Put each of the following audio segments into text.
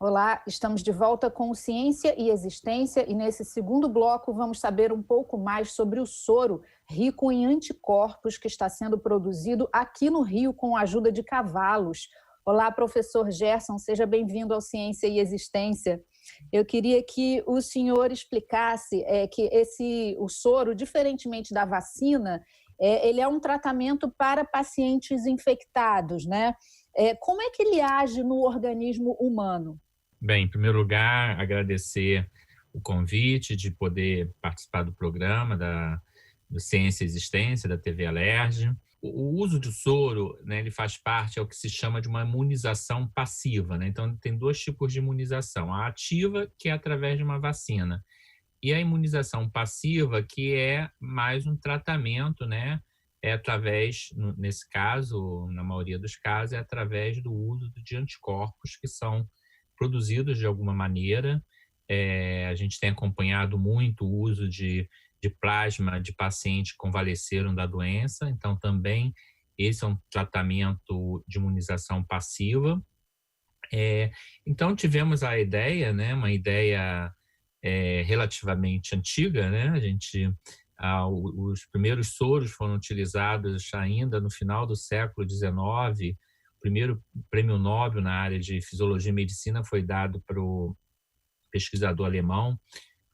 Olá, estamos de volta com Ciência e Existência e nesse segundo bloco vamos saber um pouco mais sobre o soro rico em anticorpos que está sendo produzido aqui no Rio com a ajuda de cavalos. Olá, professor Gerson, seja bem-vindo ao Ciência e Existência. Eu queria que o senhor explicasse que o soro, diferentemente da vacina, ele é um tratamento para pacientes infectados, né? Como é que ele age no organismo humano? Bem, em primeiro lugar, agradecer o convite de poder participar do programa do Ciência e Existência, da TV Alerj. O uso do soro, né, ele faz parte, é o que se chama de uma imunização passiva, né? Então, tem dois tipos de imunização. A ativa, que é através de uma vacina, e a imunização passiva, que é mais um tratamento, né? É através, nesse caso, na maioria dos casos, é através do uso de anticorpos que são produzidos de alguma maneira. A gente tem acompanhado muito o uso de plasma de pacientes que convalesceram da doença, então também esse é um tratamento de imunização passiva. Então tivemos a ideia, né, uma ideia relativamente antiga, né? Os primeiros soros foram utilizados ainda no final do século XIX. O primeiro prêmio Nobel na área de fisiologia e medicina foi dado para o pesquisador alemão,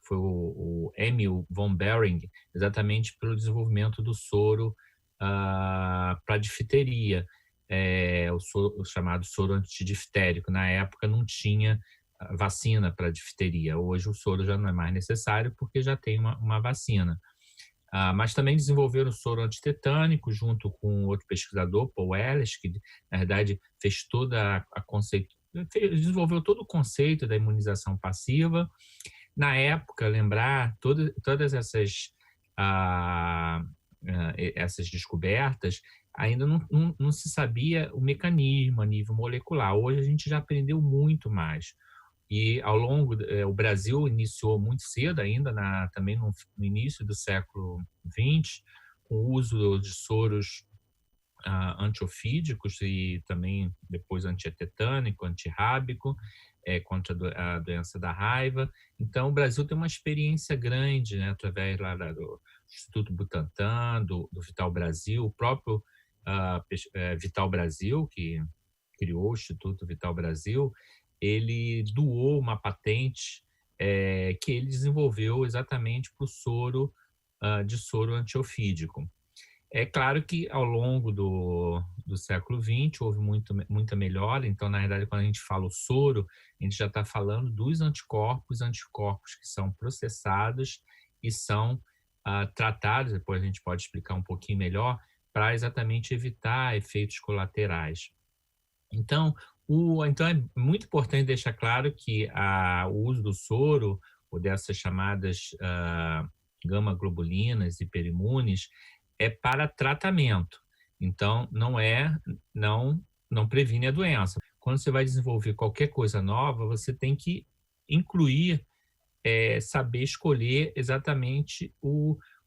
foi o Emil von Behring, exatamente pelo desenvolvimento do soro para difteria, o chamado soro antidiftérico. Na época não tinha vacina para difteria. Hoje o soro já não é mais necessário porque já tem uma vacina. Mas também desenvolveram o soro antitetânico junto com outro pesquisador, Paul Ehrlich, que na verdade fez desenvolveu todo o conceito da imunização passiva. Na época, lembrar, todas essas descobertas, ainda não se sabia o mecanismo a nível molecular. Hoje a gente já aprendeu muito mais. E ao longo, o Brasil iniciou muito cedo ainda, também no início do século XX, com o uso de soros antiofídicos e também depois antietetânico, antirrábico, contra a doença da raiva. Então, o Brasil tem uma experiência grande, né, através lá do Instituto Butantan, do Vital Brasil, o próprio Vital Brasil, que criou o Instituto Vital Brasil, ele doou uma patente que ele desenvolveu exatamente para o soro, de soro antiofídico. É claro que ao longo do século XX houve muita melhora. Então, na verdade, quando a gente fala o soro, a gente já está falando dos anticorpos que são processados e são tratados, depois a gente pode explicar um pouquinho melhor, para exatamente evitar efeitos colaterais. Então, então é muito importante deixar claro que o uso do soro, ou dessas chamadas gama-globulinas hiperimunes, é para tratamento. Então, não previne a doença. Quando você vai desenvolver qualquer coisa nova, você tem que incluir, saber escolher exatamente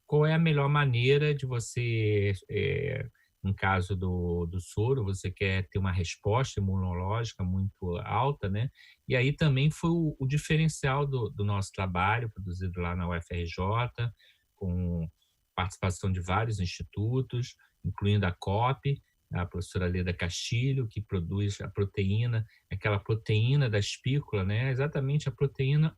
qual é a melhor maneira de você, no caso do soro, você quer ter uma resposta imunológica muito alta, né? E aí também foi o diferencial do nosso trabalho, produzido lá na UFRJ, com participação de vários institutos, incluindo a COP, a professora Leda Castilho, que produz a proteína, aquela proteína da espícula, né? Exatamente a proteína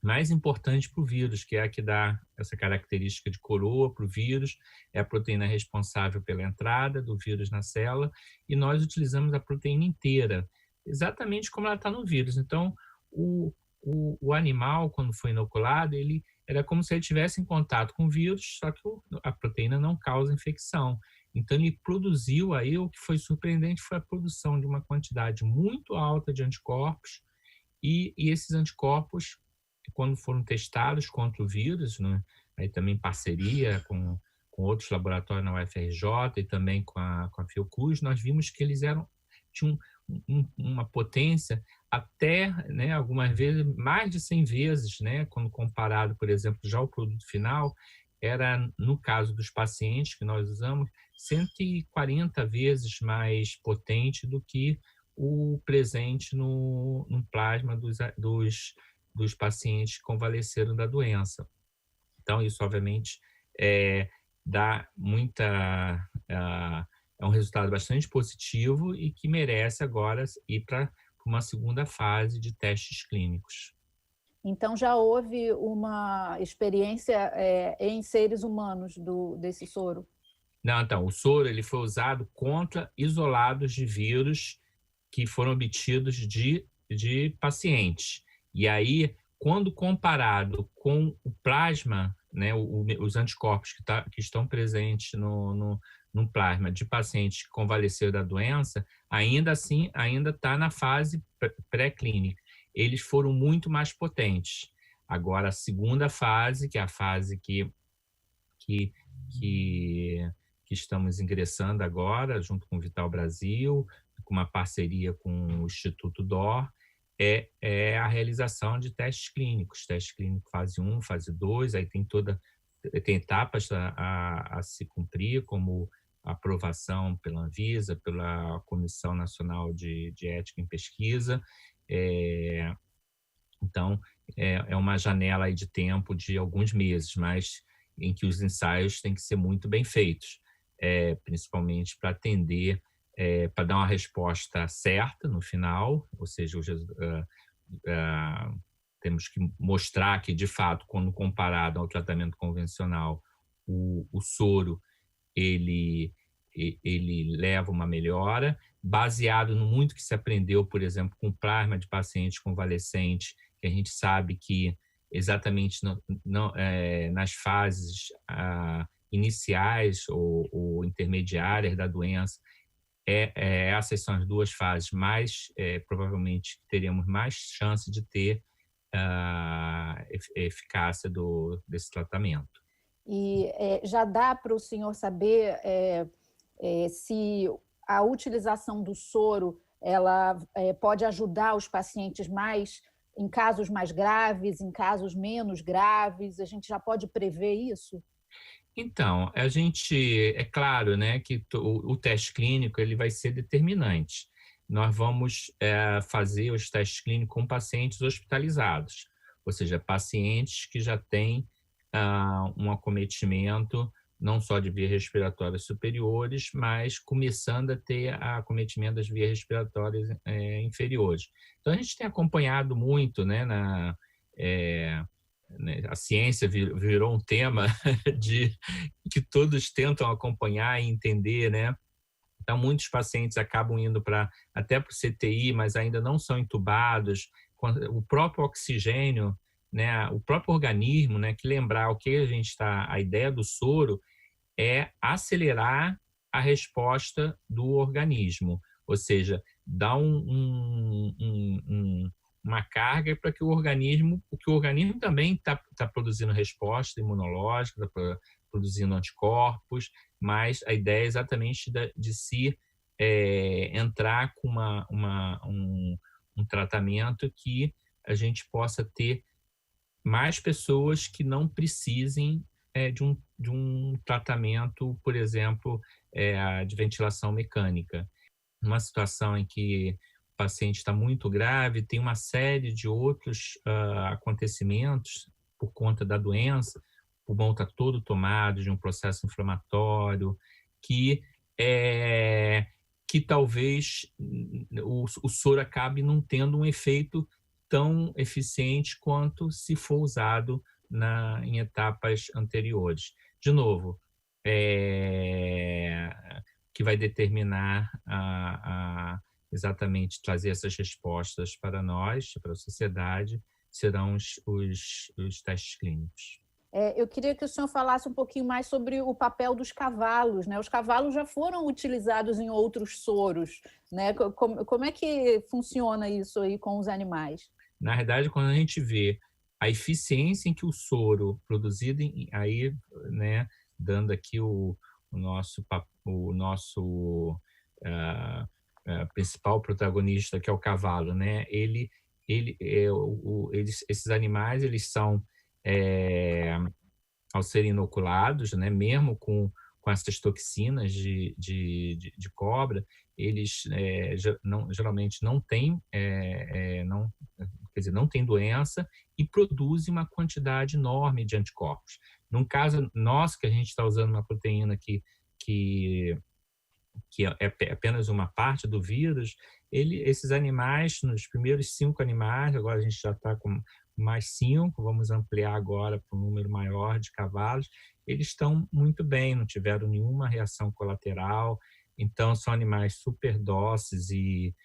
mais importante para o vírus, que é a que dá essa característica de coroa para o vírus, é a proteína responsável pela entrada do vírus na célula, e nós utilizamos a proteína inteira, exatamente como ela está no vírus. Então, o animal, quando foi inoculado, ele era como se ele estivesse em contato com o vírus, só que a proteína não causa infecção. Então, ele produziu aí, o que foi surpreendente foi a produção de uma quantidade muito alta de anticorpos, e esses anticorpos, quando foram testados contra o vírus, né, aí também em parceria com outros laboratórios na UFRJ e também com a Fiocruz, nós vimos que eles tinham uma potência até, né, algumas vezes, mais de 100 vezes, né, quando comparado, por exemplo, já o produto final, era, no caso dos pacientes que nós usamos, 140 vezes mais potente do que o presente no plasma dos pacientes que convalesceram da doença. Então, isso, obviamente, dá é um resultado bastante positivo e que merece agora ir para uma segunda fase de testes clínicos. Então, já houve uma experiência em seres humanos desse soro? Não, então, o soro ele foi usado contra isolados de vírus que foram obtidos de pacientes. E aí, quando comparado com o plasma, né, os anticorpos que estão presentes no plasma de pacientes que convalesceram da doença, ainda assim, ainda está na fase pré-clínica. Eles foram muito mais potentes. Agora, a segunda fase, que é a fase que estamos ingressando agora, junto com o Vital Brasil, com uma parceria com o Instituto DOR, é a realização de testes clínicos fase 1, fase 2, aí tem etapas a se cumprir, como a aprovação pela Anvisa, pela Comissão Nacional de Ética em Pesquisa. Então, é uma janela aí de tempo de alguns meses, mas em que os ensaios têm que ser muito bem feitos, principalmente para atender, para dar uma resposta certa no final, ou seja, temos que mostrar que, de fato, quando comparado ao tratamento convencional, o soro ele leva uma melhora, baseado no muito que se aprendeu, por exemplo, com plasma de pacientes convalescentes, que a gente sabe que exatamente nas fases iniciais ou intermediárias da doença, essas são as duas fases mais, provavelmente, teremos mais chance de ter eficácia desse tratamento. E já dá para o senhor saber se a utilização do soro ela pode ajudar os pacientes mais em casos mais graves, em casos menos graves? A gente já pode prever isso? Então, é claro, né, que o teste clínico ele vai ser determinante. Nós vamos fazer os testes clínicos com pacientes hospitalizados, ou seja, pacientes que já têm um acometimento não só de vias respiratórias superiores, mas começando a ter acometimento das vias respiratórias inferiores. Então, a gente tem acompanhado muito, né, a ciência virou um tema que todos tentam acompanhar e entender, né? Então, muitos pacientes acabam indo até para o CTI, mas ainda não são entubados. O próprio oxigênio, né? O próprio organismo, né? Que lembrar a ideia do soro é acelerar a resposta do organismo, ou seja, dar uma carga para que o organismo também está produzindo resposta imunológica, está produzindo anticorpos, mas a ideia é exatamente de se entrar com um tratamento que a gente possa ter mais pessoas que não precisem de um tratamento, por exemplo, de ventilação mecânica. Uma situação em que o paciente está muito grave, tem uma série de outros acontecimentos por conta da doença, o pulmão está todo tomado de um processo inflamatório, que talvez o soro acabe não tendo um efeito tão eficiente quanto se for usado em etapas anteriores. De novo, que vai determinar exatamente trazer essas respostas para nós, para a sociedade, serão os testes clínicos. Eu queria que o senhor falasse um pouquinho mais sobre o papel dos cavalos, né? Os cavalos já foram utilizados em outros soros, né? Como é que funciona isso aí com os animais? Na verdade, quando a gente vê a eficiência em que o soro produzido aí, né, dando aqui o nosso principal protagonista, que é o cavalo, né? Esses animais, eles são, ao serem inoculados, né, mesmo com com essas toxinas de cobra, eles geralmente não têm, não, quer dizer, não têm doença e produzem uma quantidade enorme de anticorpos. Num caso nosso, que a gente está usando uma proteína que é apenas uma parte do vírus, esses animais, nos primeiros 5 animais, agora a gente já está com mais 5, vamos ampliar agora para um número maior de cavalos, eles estão muito bem, não tiveram nenhuma reação colateral, então são animais super dóceis e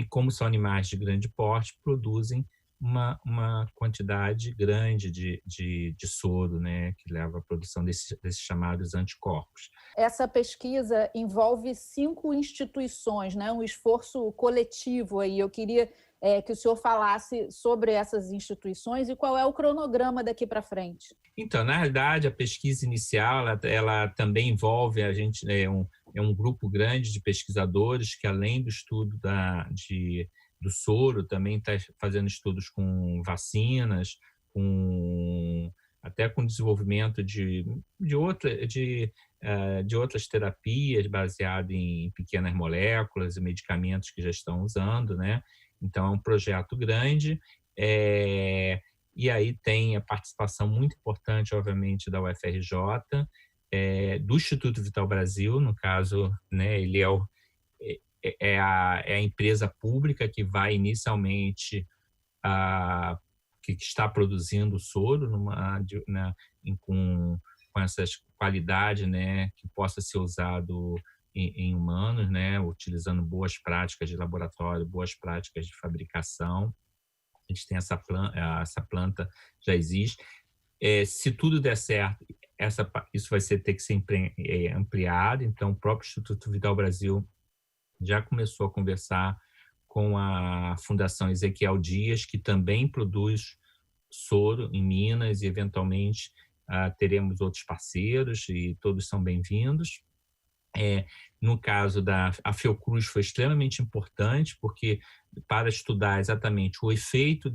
como são animais de grande porte, produzem uma quantidade grande de soro, né, que leva à produção desses chamados anticorpos. Essa pesquisa envolve 5 instituições, né, um esforço coletivo aí. Eu queria que o senhor falasse sobre essas instituições e qual é o cronograma daqui para frente. Então, na realidade, a pesquisa inicial ela também envolve a gente, um grupo grande de pesquisadores que, além do estudo do soro, também está fazendo estudos com vacinas, até com desenvolvimento de outras terapias baseadas em pequenas moléculas e medicamentos que já estão usando, né? Então, é um projeto grande. E aí tem a participação muito importante, obviamente, da UFRJ, do Instituto Vital Brasil, no caso, né, ele é a empresa pública que vai inicialmente, que está produzindo o soro com essas qualidades, né, que possa ser usado em humanos, né, utilizando boas práticas de laboratório, boas práticas de fabricação. A gente tem essa planta já existe. Se tudo der certo, isso vai ter que ser ampliado. Então, o próprio Instituto Vital Brasil já começou a conversar com a Fundação Ezequiel Dias, que também produz soro em Minas, e eventualmente teremos outros parceiros, e todos são bem-vindos. No caso a Fiocruz foi extremamente importante, porque para estudar exatamente o efeito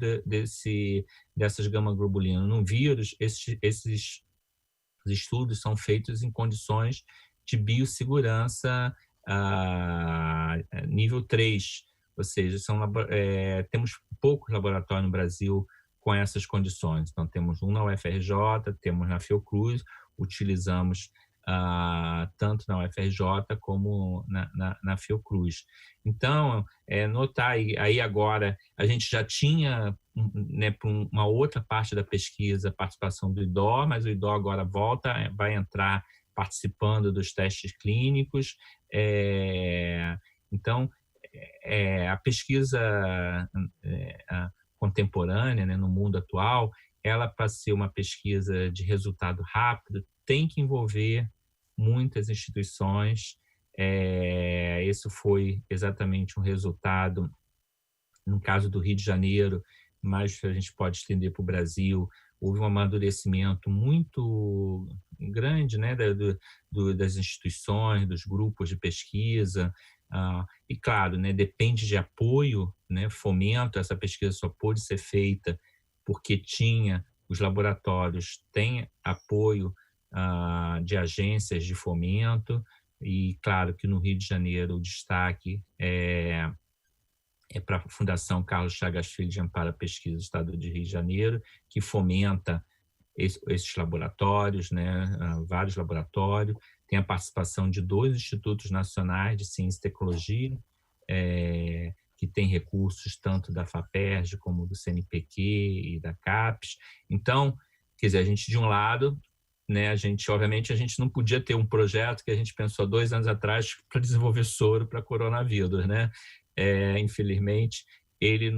dessas gama-globulinas no vírus, esses estudos são feitos em condições de biossegurança nível 3, ou seja, temos poucos laboratórios no Brasil com essas condições. Então, temos um na UFRJ, temos na Fiocruz, utilizamos tanto na UFRJ como na Fiocruz. Então, notar aí agora, a gente já tinha, né, para uma outra parte da pesquisa, a participação do IDO, mas o IDO agora vai entrar participando dos testes clínicos. Então, a pesquisa contemporânea, né, no mundo atual, ela, para ser uma pesquisa de resultado rápido, tem que envolver muitas instituições. Isso foi exatamente um resultado, no caso do Rio de Janeiro, mas a gente pode estender para o Brasil. Houve um amadurecimento muito grande, né, das instituições, dos grupos de pesquisa, e claro, né, depende de apoio, né, fomento. Essa pesquisa só pôde ser feita porque os laboratórios têm apoio de agências de fomento, e claro que no Rio de Janeiro o destaque é para a Fundação Carlos Chagas Filho de Amparo à Pesquisa do Estado de Rio de Janeiro, que fomenta esses laboratórios, né, vários laboratórios. Tem a participação de 2 institutos nacionais de ciência e tecnologia, que tem recursos tanto da FAPERJ como do CNPq e da CAPES. Então, quer dizer, a gente, de um lado, né, obviamente, a gente não podia ter um projeto que a gente pensou 2 anos atrás para desenvolver soro para coronavírus, né? Infelizmente, ele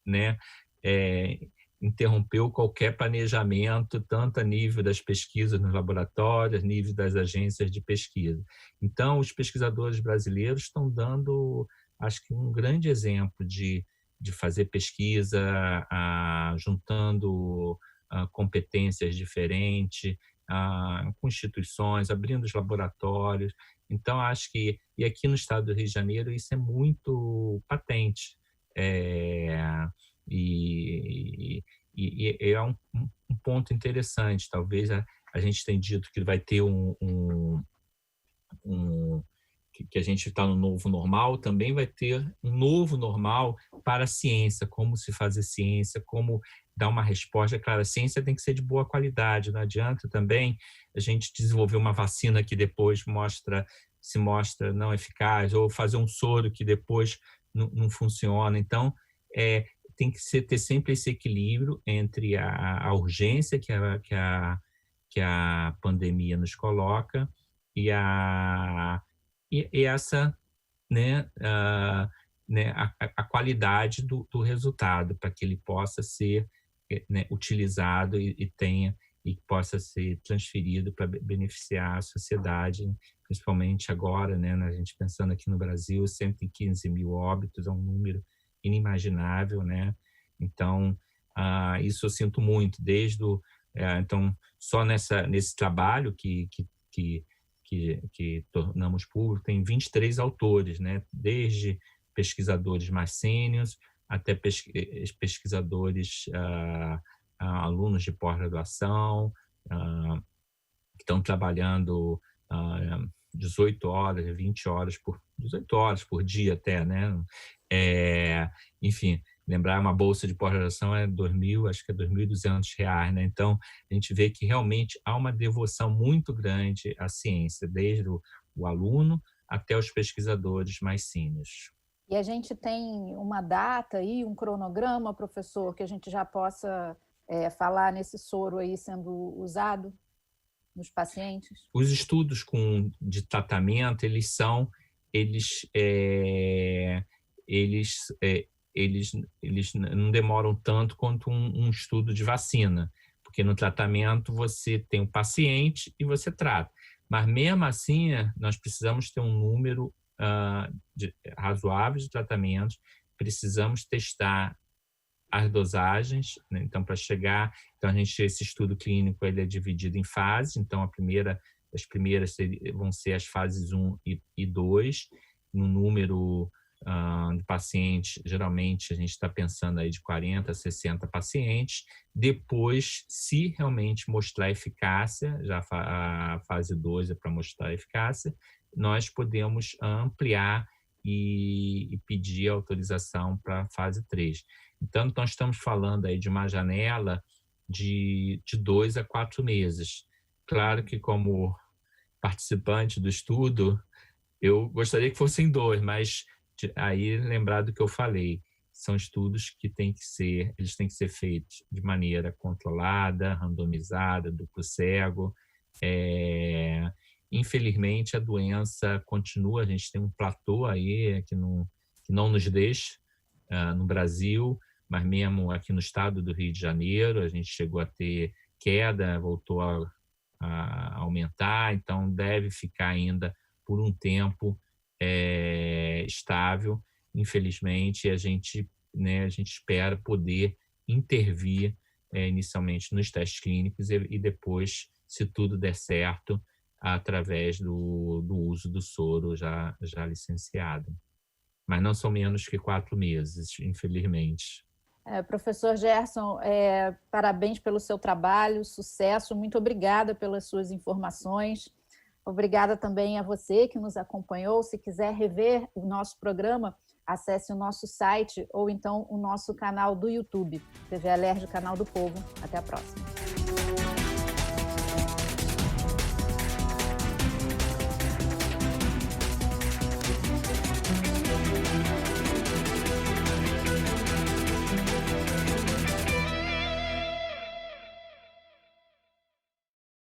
né, interrompeu qualquer planejamento, tanto a nível das pesquisas nos laboratórios, a nível das agências de pesquisa. Então, os pesquisadores brasileiros estão dando, acho que, um grande exemplo de fazer pesquisa, juntando competências diferentes, com instituições, abrindo os laboratórios. Então, acho que, e aqui no estado do Rio de Janeiro, isso é muito patente. E é um ponto interessante. Talvez a gente tenha dito que vai ter que a gente está no novo normal, também vai ter um novo normal para a ciência, como se fazer ciência, como dar uma resposta. Claro, a ciência tem que ser de boa qualidade, não adianta também a gente desenvolver uma vacina que depois se mostra não eficaz, ou fazer um soro que depois não funciona. Então, tem que ter sempre esse equilíbrio entre a urgência que a pandemia nos coloca e essa, né, a qualidade do resultado, para que ele possa ser, né, utilizado e possa ser transferido para beneficiar a sociedade, principalmente agora, né, a gente pensando aqui no Brasil, 115 mil óbitos, é um número inimaginável, né? Então, isso eu sinto muito, então, só nesse trabalho que tornamos público, tem 23 autores, né? Desde pesquisadores mais sêniores até pesquisadores, alunos de pós-graduação, que estão trabalhando 18 horas, 20 horas 18 horas por dia até, né? Enfim, lembrar, uma bolsa de pós-graduação é acho que é R$2.200, né? Então, a gente vê que realmente há uma devoção muito grande à ciência, desde o aluno até os pesquisadores mais sêniores. E a gente tem uma data aí, um cronograma, professor, que a gente já possa falar nesse soro aí sendo usado nos pacientes? Os estudos de tratamento, eles não demoram tanto quanto um estudo de vacina, porque no tratamento você tem um paciente e você trata. Mas mesmo assim, nós precisamos ter um número razoável de tratamentos, precisamos testar as dosagens, né? Então, para chegar... Então, esse estudo clínico ele é dividido em fases. Então, as primeiras vão ser as fases 1 e 2, no número de pacientes, geralmente a gente está pensando aí de 40 a 60 pacientes. Depois, se realmente mostrar eficácia, já a fase 2 é para mostrar eficácia, nós podemos ampliar e pedir autorização para a fase 3. Então, nós estamos falando aí de uma janela de 2 a 4 meses. Claro que, como participante do estudo, eu gostaria que fossem 2, mas aí lembrar do que eu falei, são estudos que eles têm que ser feitos de maneira controlada, randomizada, duplo cego. Infelizmente, a doença continua, a gente tem um platô aí que não nos deixa no Brasil, mas mesmo aqui no estado do Rio de Janeiro, a gente chegou a ter queda, voltou a aumentar, então deve ficar ainda por um tempo estável, infelizmente, e a gente espera poder intervir inicialmente nos testes clínicos e depois, se tudo der certo, através do uso do soro já licenciado. Mas não são menos que 4 meses, infelizmente. Professor Gerson, parabéns pelo seu trabalho, sucesso, muito obrigada pelas suas informações. Obrigada também a você que nos acompanhou. Se quiser rever o nosso programa, acesse o nosso site ou então o nosso canal do YouTube, TV Alerj, Canal do Povo. Até a próxima.